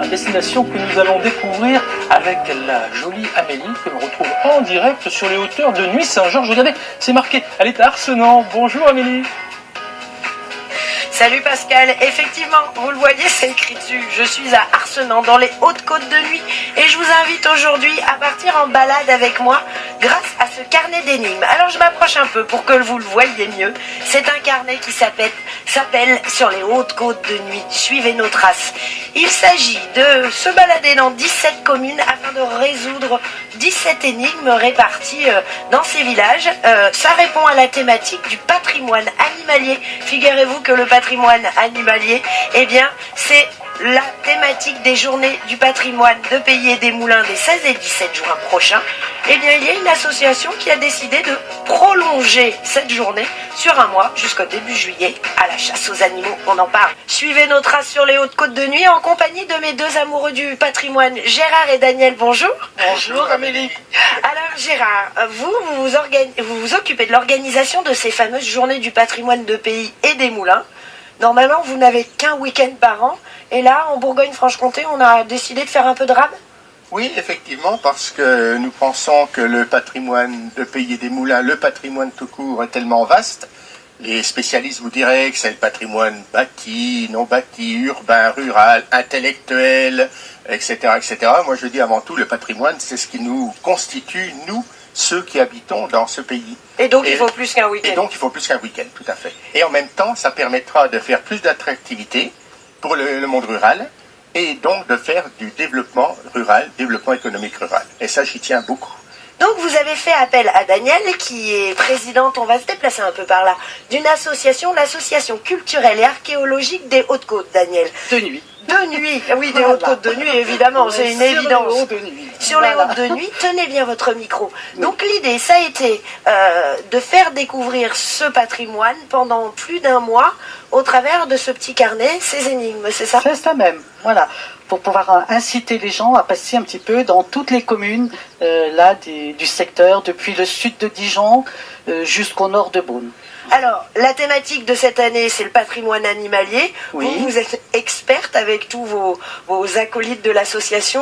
destination que nous allons découvrir avec la jolie Amélie que l'on retrouve en direct sur les hauteurs de Nuits-Saint-Georges. Regardez, c'est marqué, elle est à Arcenant. Bonjour Amélie. Salut Pascal, effectivement, vous le voyez, c'est écrit dessus. Je suis à Arcenant, dans les Hautes-Côtes de Nuits, et je vous invite aujourd'hui à partir en balade avec moi grâce à ce carnet d'énigmes. Alors je m'approche un peu pour que vous le voyez mieux. C'est un carnet qui s'appelle Sur les Hautes-Côtes de Nuits. Suivez nos traces. Il s'agit de se balader dans 17 communes afin de résoudre 17 énigmes réparties dans ces villages. Ça répond à la thématique du patrimoine animalier. Figurez-vous que le patrimoine animalier, eh bien, c'est la thématique des journées du patrimoine de Pays et des Moulins des 16 et 17 juin prochains. Eh bien, il y a une association qui a décidé de prolonger cette journée sur un mois jusqu'au début juillet à la chasse aux animaux. On en parle. Suivez nos traces sur les Hautes-Côtes de Nuits en compagnie de mes deux amoureux du patrimoine, Gérard et Daniel. Bonjour. Bonjour Amélie. Alors Gérard, vous vous occupez de l'organisation de ces fameuses journées du patrimoine de Pays et des Moulins. Normalement, vous n'avez qu'un week-end par an. Et là, en Bourgogne-Franche-Comté, on a décidé de faire un peu de rame. Oui, effectivement, parce que nous pensons que le patrimoine de Pays et des Moulins, le patrimoine tout court, est tellement vaste. Les spécialistes vous diraient que c'est le patrimoine bâti, non bâti, urbain, rural, intellectuel, etc., etc. Moi, je dis avant tout, le patrimoine, c'est ce qui nous constitue, nous, ceux qui habitons dans ce pays. Et donc, il faut plus qu'un week-end. Et donc, il faut plus qu'un week-end, tout à fait. Et en même temps, ça permettra de faire plus d'attractivité pour le monde rural, et donc de faire du développement rural, développement économique rural. Et ça, j'y tiens beaucoup. Donc vous avez fait appel à Daniel, qui est présidente, on va se déplacer un peu par là, d'une association, l'association culturelle et archéologique des Hautes-Côtes, Daniel. De nuit. De nuit, oui, des Hautes-Côtes de nuit, évidemment, c'est une évidence. Sur les Hautes de Nuit, tenez bien votre micro. Donc l'idée, ça a été de faire découvrir ce patrimoine pendant plus d'un mois au travers de ce petit carnet, ces énigmes, c'est ça? C'est ça même, voilà, pour pouvoir inciter les gens à passer un petit peu dans toutes les communes là du secteur, depuis le sud de Dijon jusqu'au nord de Beaune. Alors, la thématique de cette année, c'est le patrimoine animalier. Oui. Vous êtes experte avec tous vos acolytes de l'association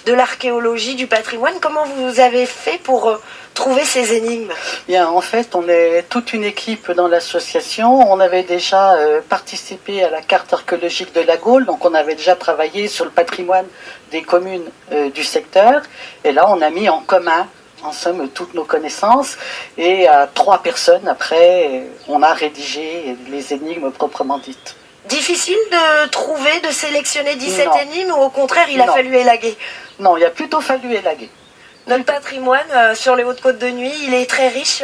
de l'archéologie, du patrimoine. Comment vous avez fait pour trouver ces énigmes? Bien, en fait, on est toute une équipe dans l'association. On avait déjà participé à la carte archéologique de la Gaule, donc on avait déjà travaillé sur le patrimoine des communes du secteur. Et là, on a mis en commun, en somme, toutes nos connaissances, et à 3 personnes, après, on a rédigé les énigmes proprement dites. Difficile de trouver, de sélectionner 17 Non. énigmes, ou au contraire, il a Non. fallu élaguer? Non, il a plutôt fallu élaguer. Notre patrimoine sur les Hautes-Côtes de Nuit, il est très riche,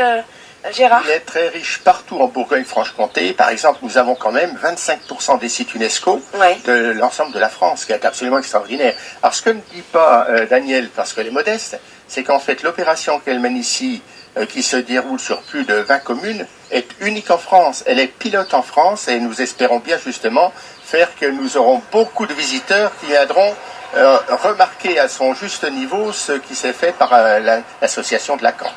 Gérard? Il est très riche partout en Bourgogne-Franche-Comté. Par exemple, nous avons quand même 25% des sites UNESCO Ouais. de l'ensemble de la France, ce qui est absolument extraordinaire. Alors, ce que ne dit pas Daniel, parce qu'elle est modeste, c'est qu'en fait, l'opération qu'elle mène ici, qui se déroule sur plus de 20 communes, est unique en France. Elle est pilote en France, et nous espérons bien justement faire que nous aurons beaucoup de visiteurs qui viendront remarquer à son juste niveau ce qui s'est fait par l'association de Lacan.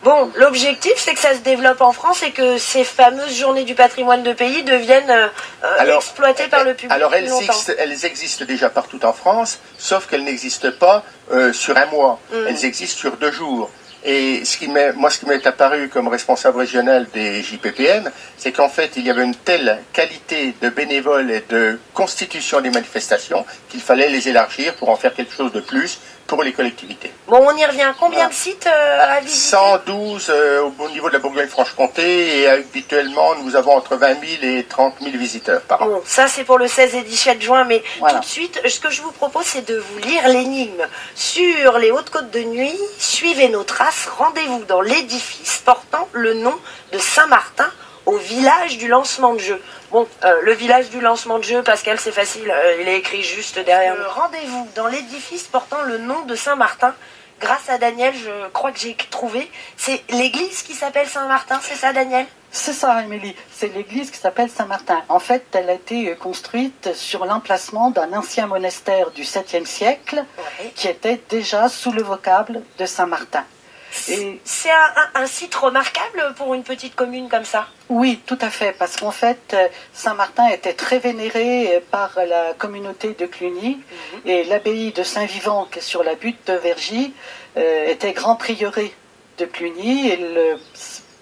Bon, l'objectif, c'est que ça se développe en France et que ces fameuses journées du patrimoine de Pays deviennent exploitées par le public. Alors, plus longtemps. elles existent déjà partout en France, sauf qu'elles n'existent pas sur un mois. Elles existent sur 2 jours. Et ce qui m'est apparu comme responsable régional des JPPM, c'est qu'en fait, il y avait une telle qualité de bénévoles et de constitution des manifestations qu'il fallait les élargir pour en faire quelque chose de plus pour les collectivités. Bon, on y revient. Combien de sites à visiter? 112 au niveau de la Bourgogne-Franche-Comté, et habituellement, nous avent entre 20 000 et 30 000 visiteurs par an. Bon, ça c'est pour le 16 et 17 juin, mais Voilà. tout de suite, ce que je vous propose, c'est de vous lire l'énigme. Sur les Hautes-Côtes de Nuit, suivez nos traces, rendez-vous dans l'édifice portant le nom de Saint-Martin au village du lancement de jeu. Bon, le village du lancement de jeu, Pascal, c'est facile, il est écrit juste derrière. Rendez-vous dans l'édifice portant le nom de Saint-Martin. Grâce à Daniel, je crois que j'ai trouvé. C'est l'église qui s'appelle Saint-Martin, c'est ça, Daniel? C'est ça, Émilie. C'est l'église qui s'appelle Saint-Martin. En fait, elle a été construite sur l'emplacement d'un ancien monastère du 7e siècle Ouais. qui était déjà sous le vocable de Saint-Martin. Et C'est un site remarquable pour une petite commune comme ça. oui, tout à fait, parce qu'en fait, Saint-Martin était très vénéré par la communauté de Cluny, et l'abbaye de Saint-Vivant, qui est sur la butte de Vergy, était grand prieuré de Cluny, et le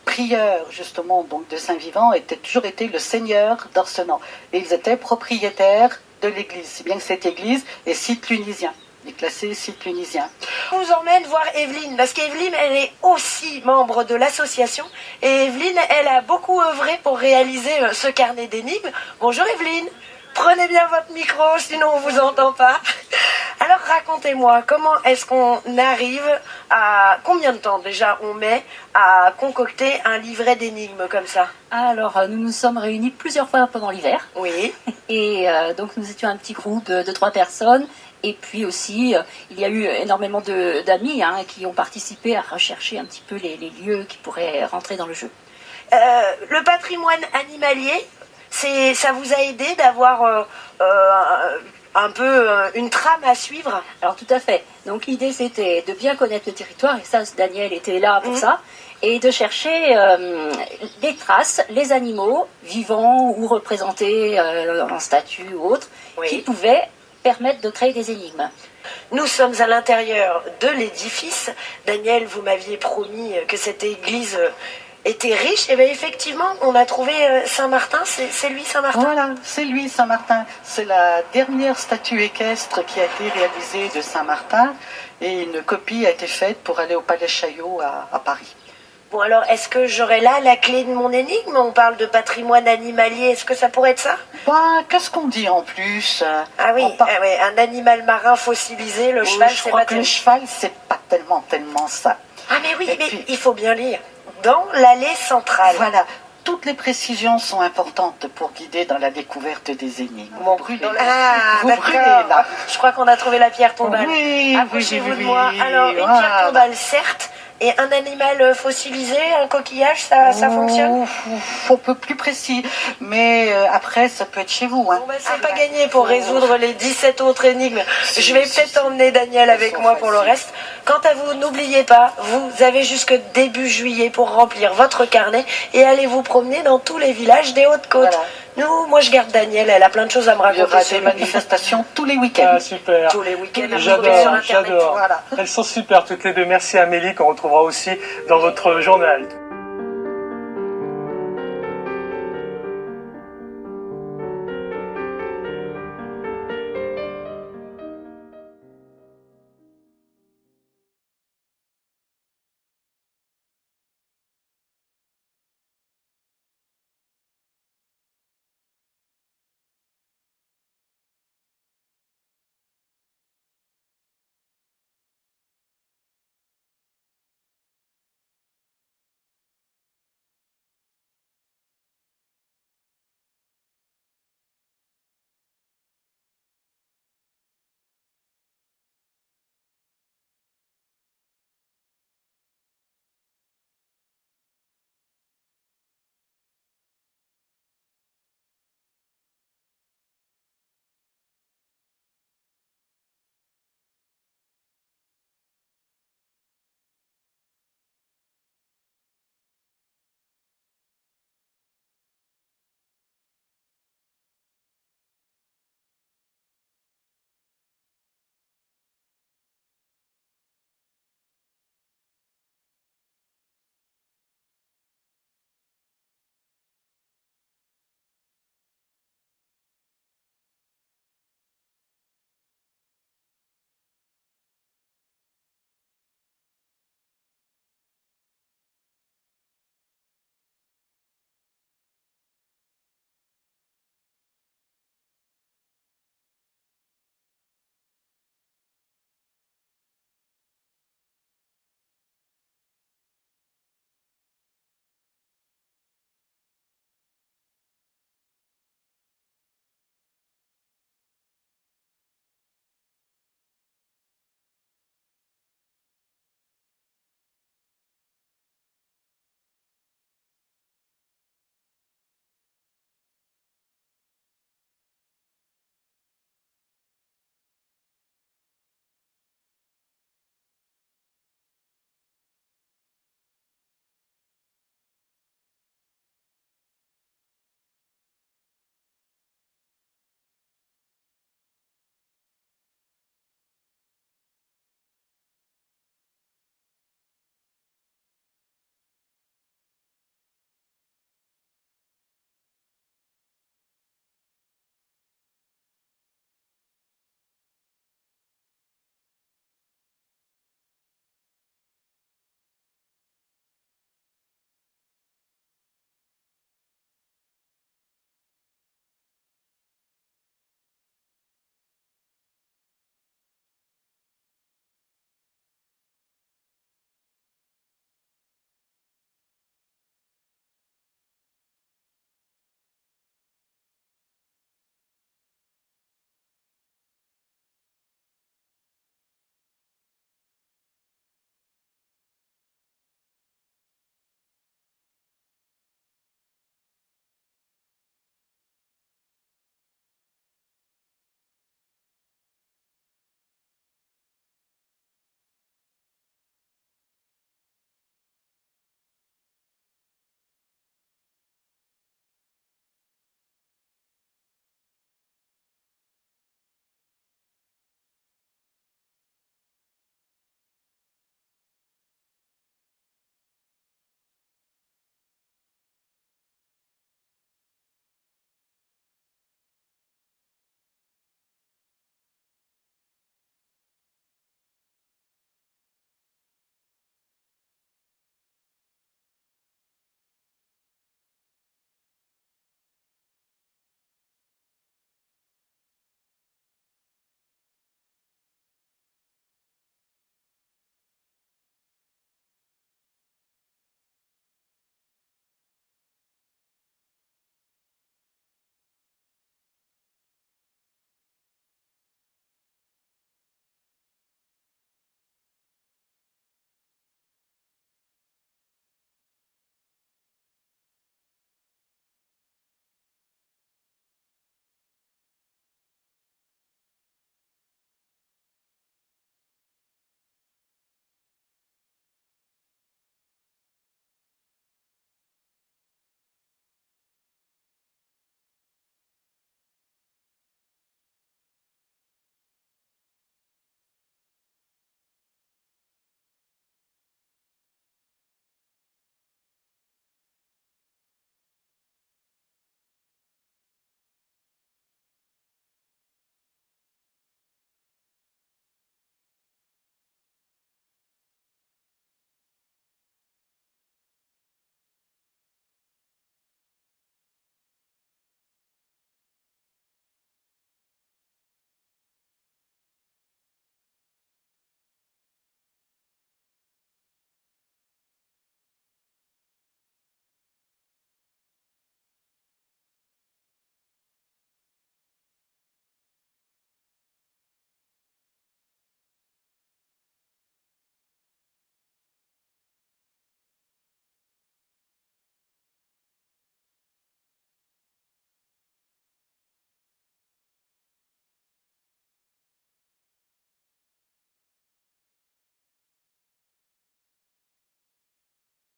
prieur, justement, donc de Saint-Vivant, était toujours été le seigneur d'Arcenant. Et ils étaient propriétaires de l'église, si bien que cette église est site clunisien. Il est classé site clunisien. Je vous emmène voir Evelyne, parce qu'Evelyne, elle est aussi membre de l'association. Et Evelyne, elle a beaucoup œuvré pour réaliser ce carnet d'énigmes. Bonjour Evelyne, prenez bien votre micro, sinon on vous entend pas. Alors racontez-moi, comment est-ce qu'on arrive à... Combien de temps déjà on met à concocter un livret d'énigmes comme ça? Alors, nous nous sommes réunis plusieurs fois pendant l'hiver. Oui. Et donc, nous étions un petit groupe de 3 personnes. Et puis aussi, il y a eu énormément d'amis qui ont participé à rechercher un petit peu les lieux qui pourraient rentrer dans le jeu. Le patrimoine animalier, ça vous a aidé d'avoir un peu une trame à suivre? Alors, tout à fait. Donc, l'idée, c'était de bien connaître le territoire. Et ça, Daniel était là pour ça. Et de chercher les traces, les animaux vivants ou représentés en statue ou autre, qui pouvaient permettre de créer des énigmes. Nous sommes à l'intérieur de l'édifice. Daniel, vous m'aviez promis que cette église était riche. Et bien effectivement, on a trouvé Saint-Martin. C'est lui Saint-Martin? Voilà, c'est lui Saint-Martin. C'est la dernière statue équestre qui a été réalisée de Saint-Martin, et une copie a été faite pour aller au Palais Chaillot à Paris. Bon alors, est-ce que j'aurai là la clé de mon énigme? On parle de patrimoine animalier, est-ce que ça pourrait être ça? Bah, qu'est-ce qu'on dit en plus? Ah oui, un animal marin fossilisé, le cheval, je c'est crois pas que le terrible. cheval, c'est pas tellement ça. Ah mais oui, Et mais puis- il faut bien lire. Dans l'allée centrale. Voilà, toutes les précisions sont importantes pour guider dans la découverte des énigmes. Bon, Brûlez. Ah, Vous brûlez d'accord. là. Je crois qu'on a trouvé la pierre tombale. Oui, Approchez-vous oui, de moi. oui, Alors, une voilà. pierre tombale, certes, et un animal fossilisé, un coquillage, ça fonctionne? Un peu plus précis, mais après, ça peut être chez vous. Hein. Bon, c'est pas gagné pour résoudre les 17 autres énigmes. Je vais peut-être emmener Daniel avec moi pour le reste. Quant à vous, n'oubliez pas, vous avez jusque début juillet pour remplir votre carnet et allez vous promener dans tous les villages des Hautes-Côtes. Voilà. Moi je garde Daniel, elle a plein de choses à me Il y raconter. aura sur des lui. manifestations tous les week-ends. Ah, super. Tous les week-ends à retrouver sur J'adore, Internet. j'adore. Voilà. Elles sont super toutes les deux. Merci Amélie, qu'on retrouvera aussi dans votre journal.